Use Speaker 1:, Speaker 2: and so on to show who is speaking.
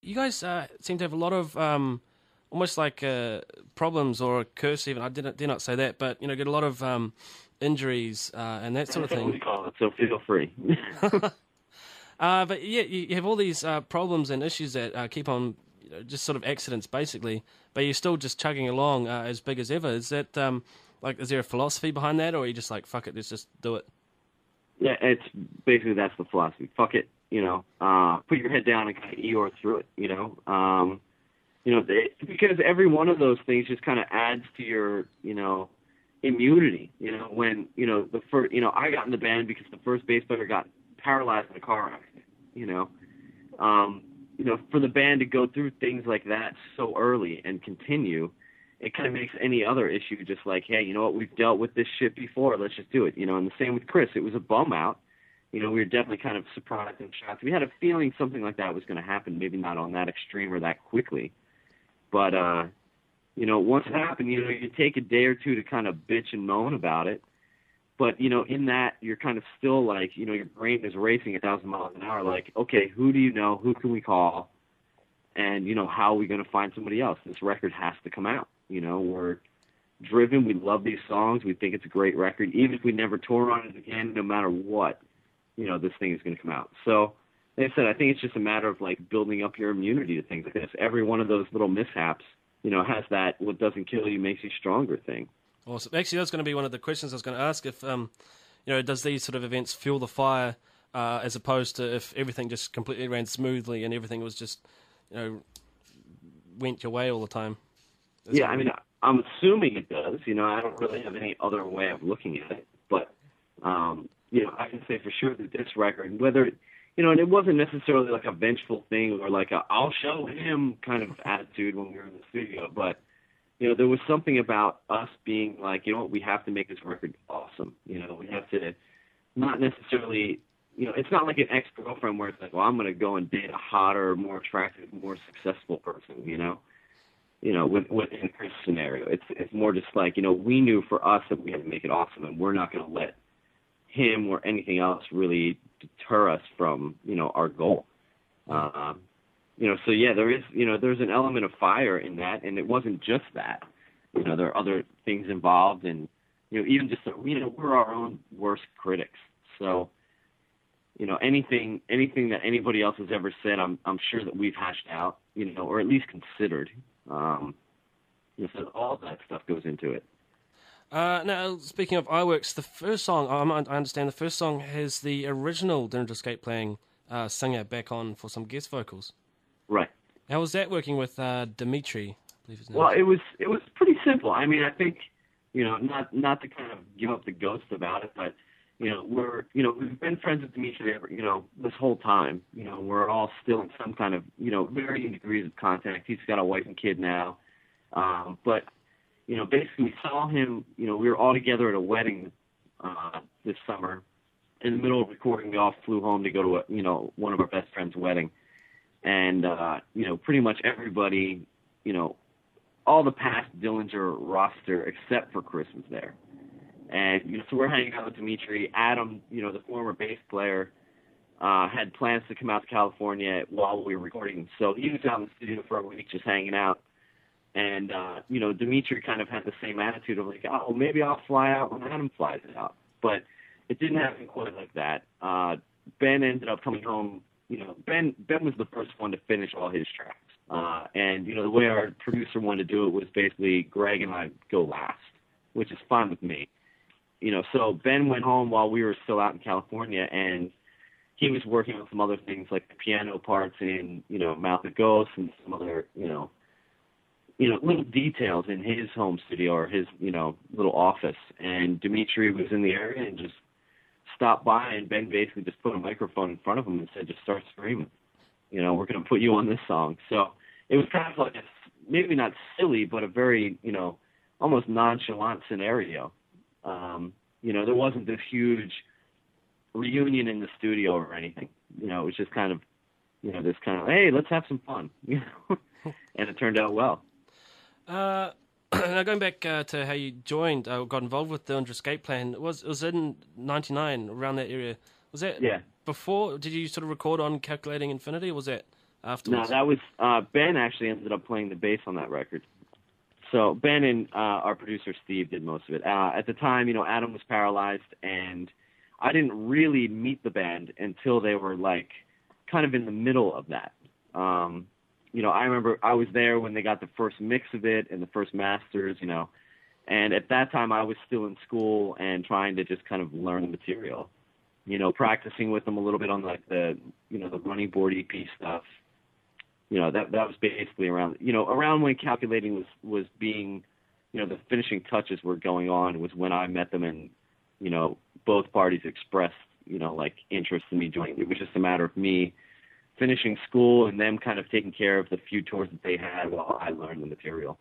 Speaker 1: you guys seem to have a lot of almost like problems or a curse even. I did not say that, but get a lot of injuries and that sort of
Speaker 2: That's what
Speaker 1: thing.
Speaker 2: we call it, so feel free.
Speaker 1: But yeah, you have all these problems and issues that keep on, just sort of accidents basically, but you're still just chugging along as big as ever. Is that is there a philosophy behind that, or are you just like, fuck it, let's just do it?
Speaker 2: Yeah, it's basically that's the philosophy. Fuck it, put your head down and kind of Eeyore through it, because every one of those things just kind of adds to your, immunity. When the first, I got in the band because the first bass player got paralyzed in a car accident. For the band to go through things like that so early and continue, it kind of makes any other issue just like, hey, you know what, we've dealt with this shit before, let's just do it. And the same with Chris. It was a bum out. We were definitely kind of surprised and shocked. We had a feeling something like that was going to happen, maybe not on that extreme or that quickly. But, once it happened, you take a day or two to kind of bitch and moan about it. But, in that, you're kind of still like, your brain is racing 1,000 miles an hour. Like, okay, who do you know? Who can we call? And, how are we going to find somebody else? This record has to come out. We're driven. We love these songs. We think it's a great record. Even if we never tour on it again, no matter what, this thing is going to come out. So, like I said, I think it's just a matter of, like, building up your immunity to things like this. Every one of those little mishaps, has that what doesn't kill you makes you stronger thing.
Speaker 1: Awesome. Actually, that's going to be one of the questions I was going to ask. If, does these sort of events fuel the fire as opposed to if everything just completely ran smoothly and everything was just, went your way all the time?
Speaker 2: Yeah, I mean, I'm assuming it does. I don't really have any other way of looking at it. But, I can say for sure that this record, whether, and it wasn't necessarily like a vengeful thing or like a I'll show him kind of attitude when we were in the studio. But, there was something about us being like, we have to make this record awesome. We have to not necessarily, it's not like an ex-girlfriend where it's like, well, I'm going to go and date a hotter, more attractive, more successful person, within Chris' scenario. It's more just like, we knew for us that we had to make it awesome, and we're not going to let him or anything else really deter us from, our goal. So yeah, there is, there's an element of fire in that, and it wasn't just that. There are other things involved, and, even just, we're our own worst critics. So, anything that anybody else has ever said, I'm sure that we've hashed out, or at least considered. So all that stuff goes into it.
Speaker 1: Now, speaking of iWorks, the first song, I understand the first song has the original Dillinger Escape playing singer back on for some guest vocals.
Speaker 2: Right.
Speaker 1: How was that working with Dimitri? I believe his name
Speaker 2: Well,
Speaker 1: is.
Speaker 2: it was pretty simple. I mean, I think, not to kind of give up the ghost about it, but, we've been friends with Dimitri, this whole time. We're all still in some kind of, varying degrees of contact. He's got a wife and kid now. But, basically we saw him, we were all together at a wedding this summer. In the middle of recording, we all flew home to go to, one of our best friends' wedding. And, pretty much everybody, all the past Dillinger roster except for Chris was there. And, so we're hanging out with Dimitri. Adam, the former bass player, had plans to come out to California while we were recording. So he was out in the studio for a week just hanging out. And, Dimitri kind of had the same attitude of like, oh, maybe I'll fly out when Adam flies out. But it didn't happen quite like that. Ben ended up coming home. Ben was the first one to finish all his tracks. And, the way our producer wanted to do it was basically Greg and I go last, which is fine with me. So Ben went home while we were still out in California, and he was working on some other things like the piano parts in, Mouth of Ghosts and some other, little details in his home studio or his, little office. And Dimitri was in the area and just stopped by, and Ben basically just put a microphone in front of him and said, just start screaming. We're going to put you on this song. So it was kind of like maybe not silly, but a very, almost nonchalant scenario. There wasn't this huge reunion in the studio or anything. It was just kind of, this kind of, hey, let's have some fun, and it turned out well.
Speaker 1: Now going back to how you joined, got involved with the Dillinger Escape plan, it was in 99, around that area. Was that
Speaker 2: Yeah.
Speaker 1: before? Did you sort of record on Calculating Infinity, or was that afterwards?
Speaker 2: that was Ben actually ended up playing the bass on that record. So Ben and our producer Steve did most of it. At the time, Adam was paralyzed, and I didn't really meet the band until they were like kind of in the middle of that. I remember I was there when they got the first mix of it and the first masters, and at that time I was still in school and trying to just kind of learn the material, practicing with them a little bit on like the running board EP stuff. That was basically around when Calculating was being, the finishing touches were going on, was when I met them, and, both parties expressed, like interest in me joining. It was just a matter of me finishing school and them kind of taking care of the few tours that they had while I learned the material.